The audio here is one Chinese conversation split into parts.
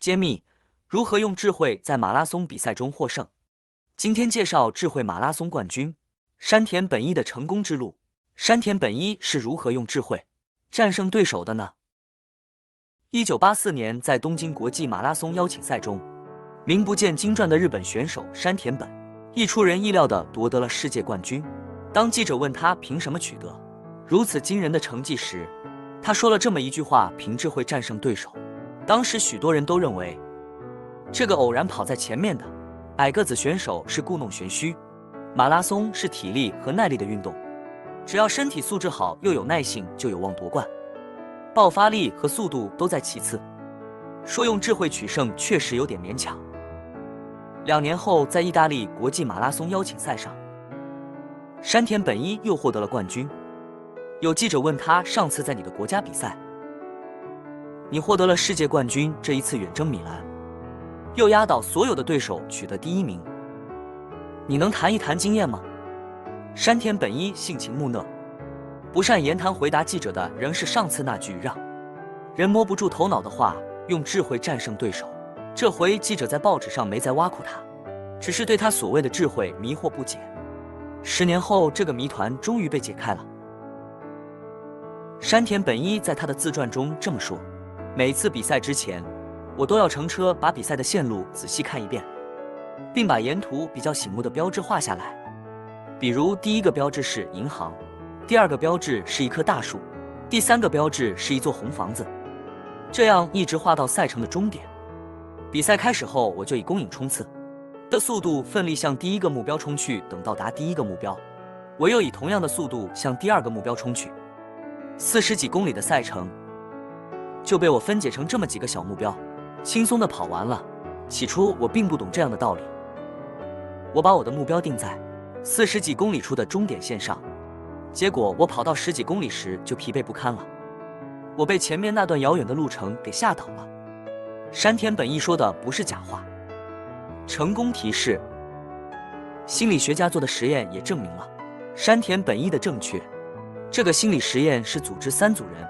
揭秘如何用智慧在马拉松比赛中获胜。今天介绍智慧马拉松冠军山田本一的成功之路。山田本一是如何用智慧战胜对手的呢？1984年，在东京国际马拉松邀请赛中，名不见经传的日本选手山田本一出人意料地夺得了世界冠军。当记者问他凭什么取得如此惊人的成绩时，他说了这么一句话：凭智慧战胜对手。当时许多人都认为，这个偶然跑在前面的矮个子选手是故弄玄虚。马拉松是体力和耐力的运动，只要身体素质好又有耐性，就有望夺冠。爆发力和速度都在其次，说用智慧取胜确实有点勉强。2年后，在意大利国际马拉松邀请赛上，山田本一又获得了冠军。有记者问他，上次在你的国家比赛，你获得了世界冠军，这一次远征米兰，又压倒所有的对手取得第1名，你能谈一谈经验吗？山田本一性情木讷，不善言谈，回答记者的仍是上次那句让人摸不住头脑的话：用智慧战胜对手。这回记者在报纸上没再挖苦他，只是对他所谓的智慧迷惑不解。10年后，这个谜团终于被解开了。山田本一在他的自传中这么说：每次比赛之前，我都要乘车把比赛的线路仔细看一遍，并把沿途比较醒目的标志画下来。比如第1个标志是银行，第2个标志是一棵大树，第3个标志是一座红房子，这样一直画到赛程的终点。比赛开始后，我就以公里冲刺的速度奋力向第1个目标冲去，等到达第1个目标，我又以同样的速度向第2个目标冲去。40几公里的赛程就被我分解成这么几个小目标，轻松地跑完了。起初我并不懂这样的道理，我把我的目标定在40几公里处的终点线上，结果我跑到10几公里时就疲惫不堪了，我被前面那段遥远的路程给吓倒了。山田本一说的不是假话。成功提示：心理学家做的实验也证明了山田本一的正确。这个心理实验是组织3组人，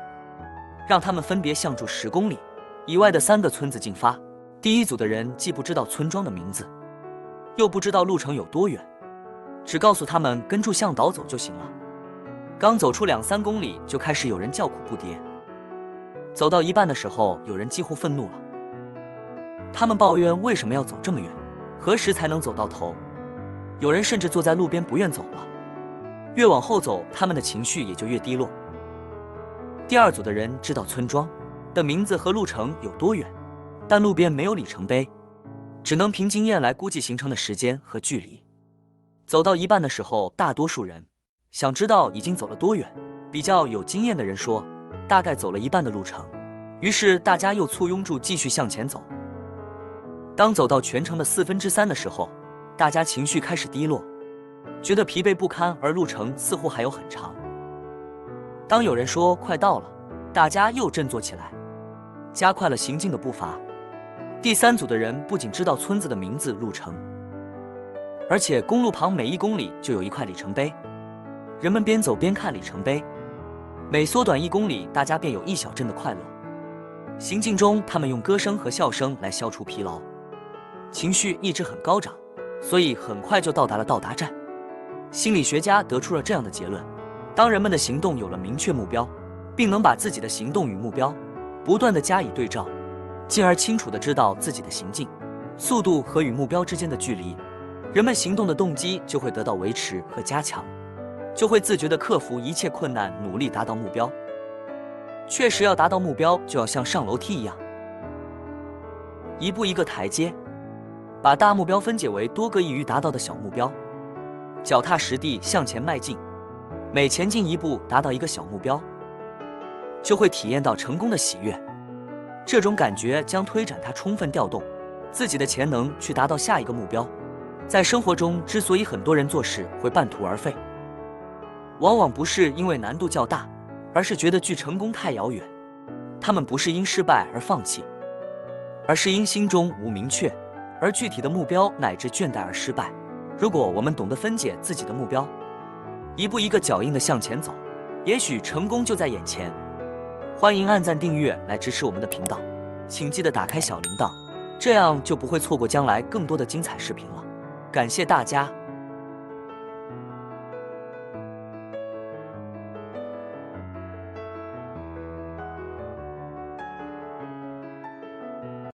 让他们分别向住10公里以外的3个村子进发。第1组的人既不知道村庄的名字，又不知道路程有多远，只告诉他们跟住向导走就行了。刚走出2、3公里，就开始有人叫苦不迭。走到一半的时候，有人几乎愤怒了，他们抱怨为什么要走这么远，何时才能走到头。有人甚至坐在路边不愿走了。越往后走，他们的情绪也就越低落。第2组的人知道村庄的名字和路程有多远，但路边没有里程碑，只能凭经验来估计行程的时间和距离。走到一半的时候，大多数人想知道已经走了多远。比较有经验的人说，大概走了一半的路程。于是大家又簇拥住继续向前走。当走到全程的3/4的时候，大家情绪开始低落，觉得疲惫不堪，而路程似乎还有很长。当有人说快到了，大家又振作起来，加快了行进的步伐。第3组的人不仅知道村子的名字、路程，而且公路旁每1公里就有一块里程碑，人们边走边看里程碑，每缩短1公里，大家便有1小阵的快乐。行进中，他们用歌声和笑声来消除疲劳，情绪一直很高涨，所以很快就到达了到达站。心理学家得出了这样的结论：当人们的行动有了明确目标，并能把自己的行动与目标不断地加以对照，进而清楚地知道自己的行进速度和与目标之间的距离，人们行动的动机就会得到维持和加强，就会自觉地克服一切困难，努力达到目标。确实，要达到目标，就要像上楼梯一样，一步一个台阶，把大目标分解为多个易于达到的小目标，脚踏实地向前迈进，每前进一步达到一个小目标，就会体验到成功的喜悦。这种感觉将推展他充分调动自己的潜能去达到下一个目标。在生活中，之所以很多人做事会半途而废，往往不是因为难度较大，而是觉得距成功太遥远。他们不是因失败而放弃，而是因心中无明确而具体的目标乃至倦怠而失败。如果我们懂得分解自己的目标，一步一个脚印地向前走，也许成功就在眼前。欢迎按赞订阅来支持我们的频道，请记得打开小铃铛。这样就不会错过将来更多的精彩视频了。感谢大家。